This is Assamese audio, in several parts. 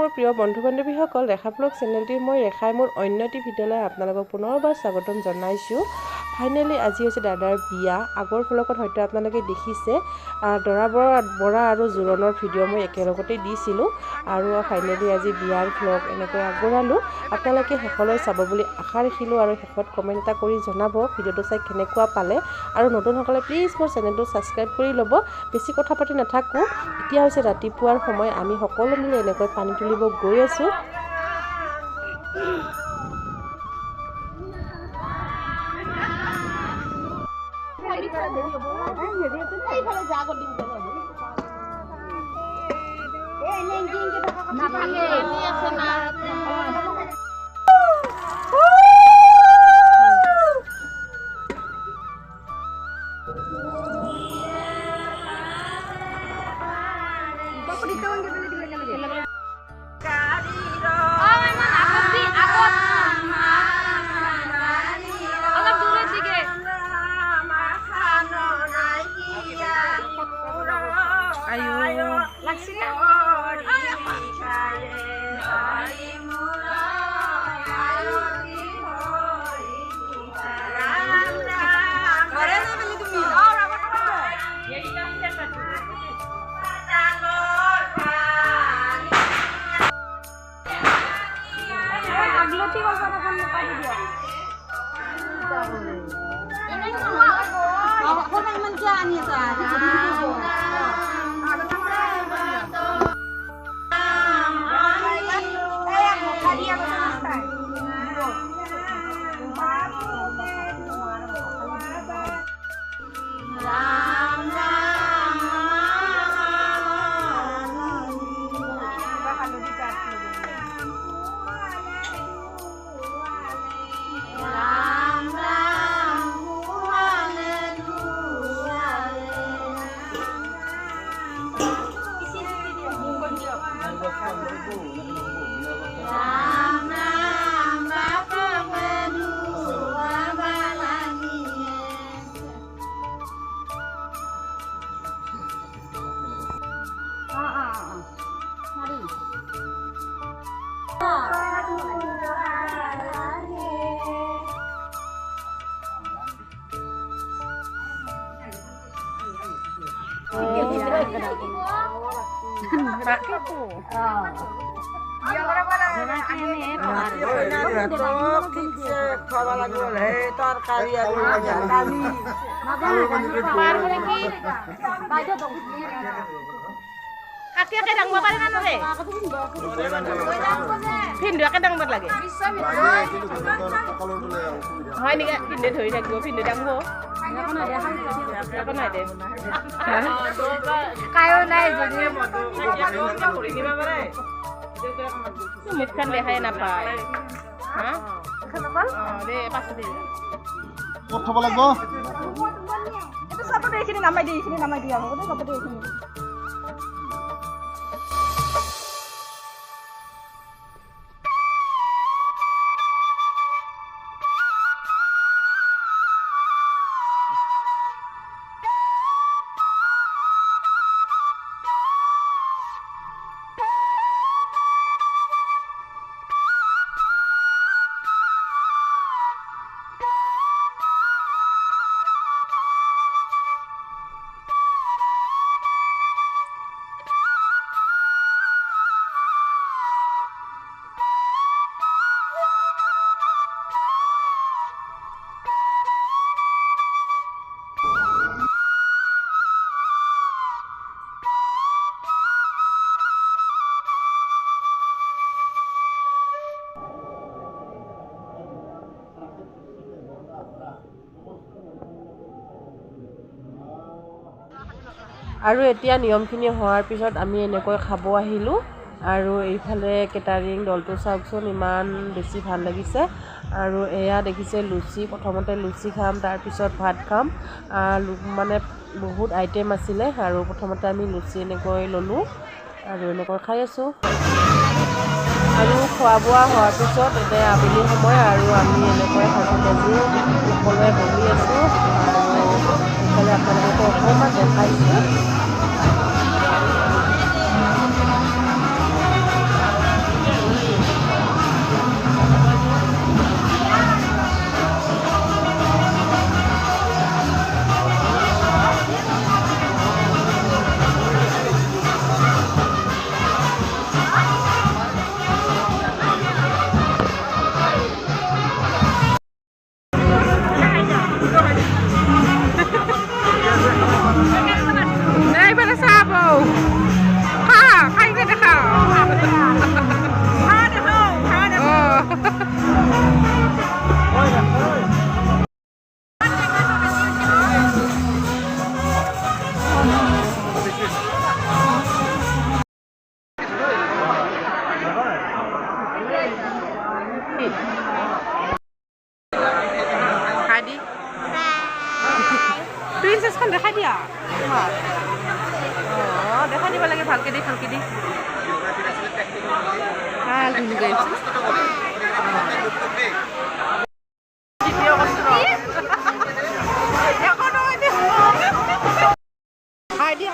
মোৰ প্ৰিয় বন্ধু-বান্ধৱীসকল, ৰেখা ব্লগ চেনেলটিৰ মই ৰেখাই মোৰ অন্য এটি ভিডিঅ'লৈ আপোনালোকক পুনৰবাৰ স্বাগতম জনাইছোঁ। ফাইনেলি আজি হৈছে দাদাৰ বিয়া। আগৰ ব্লগত হয়তো আপোনালোকে দেখিছে দৰা বৰা আৰু জোৰোণৰ ভিডিঅ' মই একেলগতে দিছিলোঁ আৰু ফাইনেলি আজি বিয়াৰ ব্লগ এনেকৈ আগবঢ়ালোঁ। আপোনালোকে শেষলৈ চাব বুলি আশা ৰাখিলোঁ আৰু শেষত কমেণ্ট এটা কৰি জনাব ভিডিঅ'টো চাই কেনেকুৱা পালে। আৰু নতুনসকলে প্লিজ মোৰ চেনেলটো ছাবস্ক্ৰাইব কৰি ল'ব। বেছি কথা পাতি নাথাকোঁ, এতিয়া হৈছে ৰাতিপুৱাৰ সময়। আমি সকলো মিলি এনেকৈ পানী তুলিব গৈ আছোঁ। Kakiake dang bapak dengan nore. Pindu akan dang lagi. Hai ni kan pindu thoi dak go pindu dang go. Apa nak deh? Kayo nai jadi motor. Semutkan deh hai napa? Hah? Kenapa? Deh pas deh. Foto boleh go? Itu siapa deh sini nama dia. Udah siapa deh sini? আৰু এতিয়া নিয়মখিনি হোৱাৰ পিছত আমি এনেকৈ খাব আহিলোঁ আৰু এইফালে কেটাৰিং দলটো চাওকচোন ইমান বেছি ভাল লাগিছে। আৰু এয়া দেখিছে লুচি, প্ৰথমতে লুচি খাম, তাৰপিছত ভাত খাম। মানে বহুত আইটেম আছিলে আৰু প্ৰথমতে আমি লুচি এনেকৈ ল'লোঁ আৰু এনেকৈ খাই আছোঁ। আৰু খোৱা বোৱা হোৱাৰ পিছত এতিয়া আবেলি সময় আৰু আমি এনেকৈ সাজি কাজি সকলোৱে বহি আছোঁ আৰু এইফালে আপোনালোকক অকণমান দেখাইছোঁ। মেছেজখন দেখাই দিয়া তোমাৰ অঁ দেখাই দিব লাগে ভালকৈ দি ভাল ধুনীয়া গাইছে হাইদি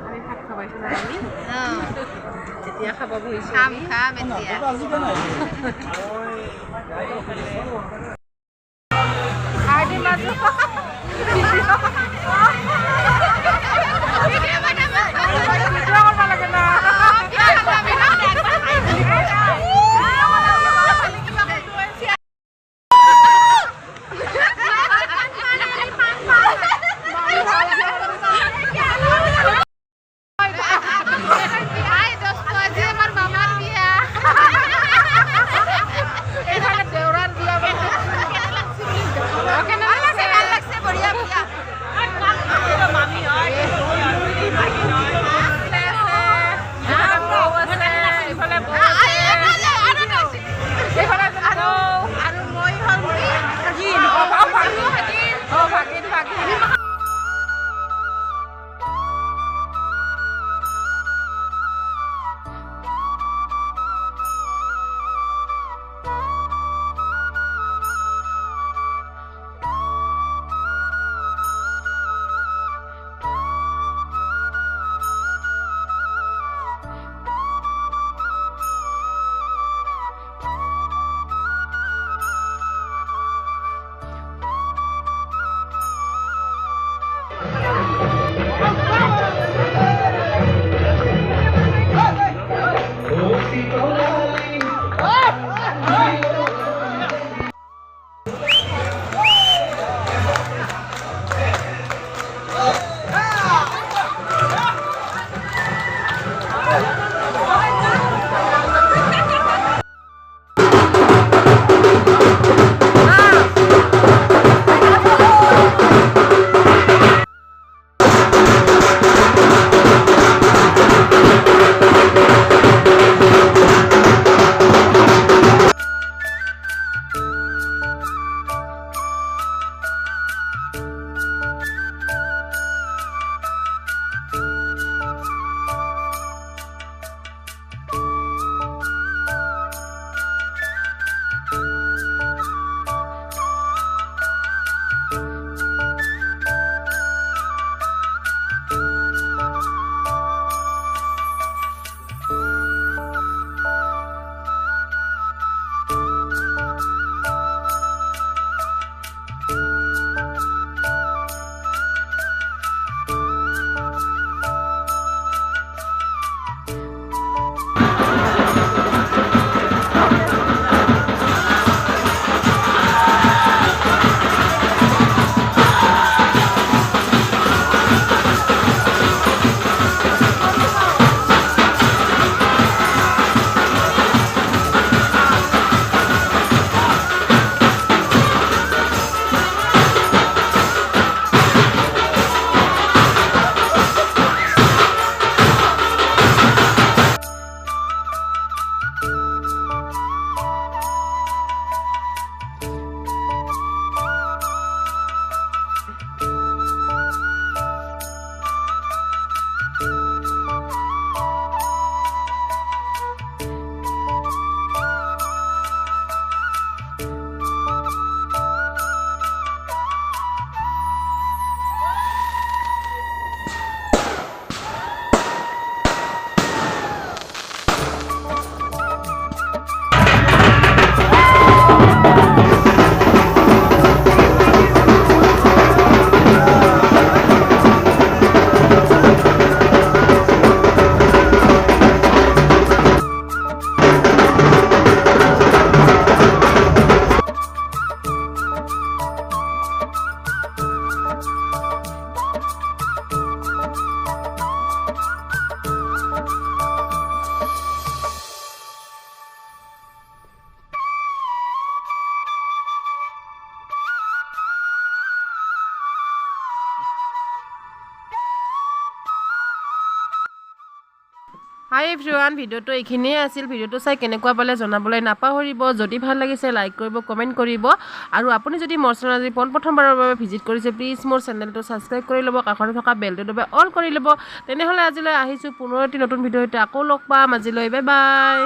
আমি ভাত খাবাইছো না আমি এতিয়া খাব বহিছো খাম এতিয়া হাইদি মাজু হাই এভৰিৱান, ভিডিঅ'টো এইখিনিয়ে আছিল। ভিডিঅ'টো চাই কেনেকুৱা পালে জনাবলৈ নাপাহৰিব। যদি ভাল লাগিছে লাইক কৰিব, কমেণ্ট কৰিব। আৰু আপুনি যদি মোৰ চেনেল আজি প্ৰথমবাৰৰ বাবে ভিজিট কৰিছে, প্লিজ মোৰ চেনেলটো ছাবস্ক্ৰাইব কৰি ল'ব, কাষতে থকা বেলটো দবাই অল কৰি ল'ব। তেনেহ'লে আজিলৈ আহিছোঁ পুনৰ এটি নতুন ভিডিঅ'তে আকৌ লগ পাম। আজিলৈ বাই বাই।